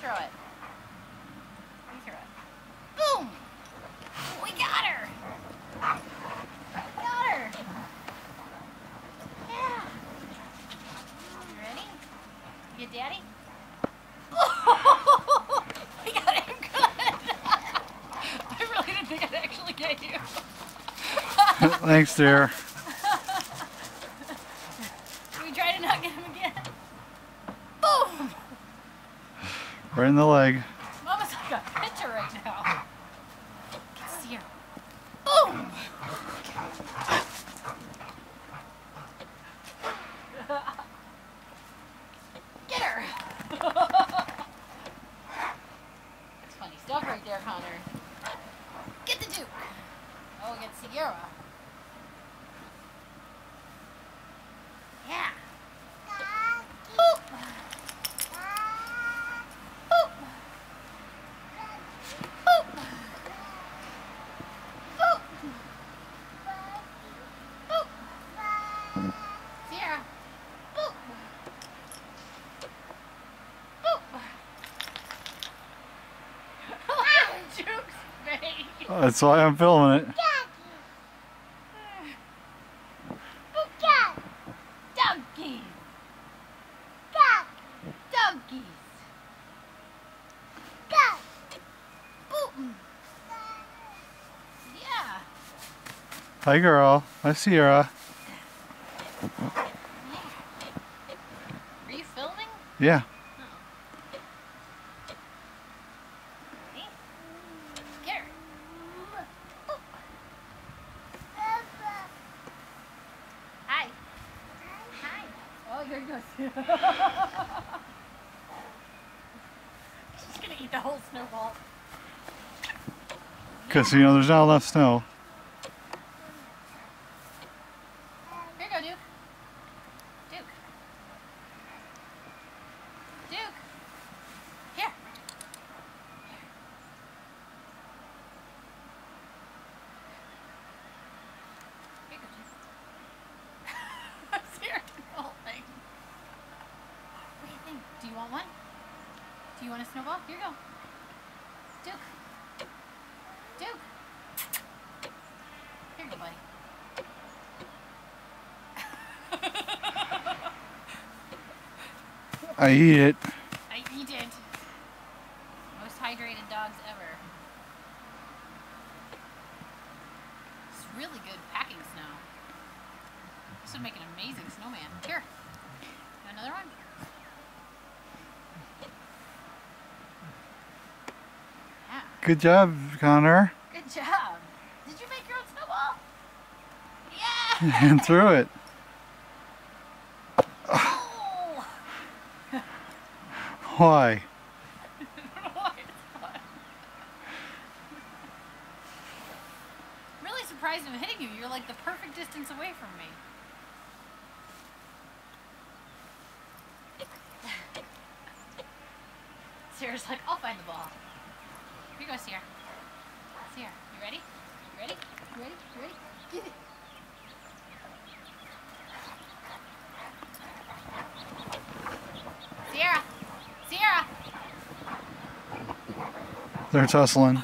throw it. You throw it. Boom! We got her! Got her! Yeah! You ready? You get daddy? Oh! We got him good! I really didn't think I'd actually get you. Thanks, dear. Can we try to not get him again? Boom! Right in the leg. I'm almost like a pitcher right now. Can see her. Boom! Get her! That's funny stuff right there, Connor. Get the Duke! Oh, get Sierra. Yeah. Boop. Boop. Boop. Boop. Boop. Sierra. Boop. Boop. Duke's face. That's why I'm filming it. Doggies! Doggies! Boop! Yeah! Hi, girl. Hi, Sierra. Are you filming? Yeah. Oh. Ready? Get her. Boop. Hi. Hi. Oh, here he goes. She's gonna eat the whole snowball. Because, you know, there's not enough snow. Here you go, Duke. Duke. Duke. Here. Here you go, Duke. Sierra took the whole thing. What do you think? Do you want one? Do you want a snowball? Here you go. Duke. Duke. Here you go, buddy. I eat it. I eat it. Most hydrated dogs ever. It's really good packing snow. This would make an amazing snowman. Here. You want another one? Yeah. Good job, Connor. Good job. Did you make your own snowball? Yeah! And threw it. Oh! Why? I don't know why it's fun. I'm really surprised I'm hitting you. You're like the perfect distance away from me. Sierra's like, I'll find the ball. Here you go, Sierra. Sierra, you ready? You ready? You ready? You ready? Get it. Sierra! Sierra! They're tussling.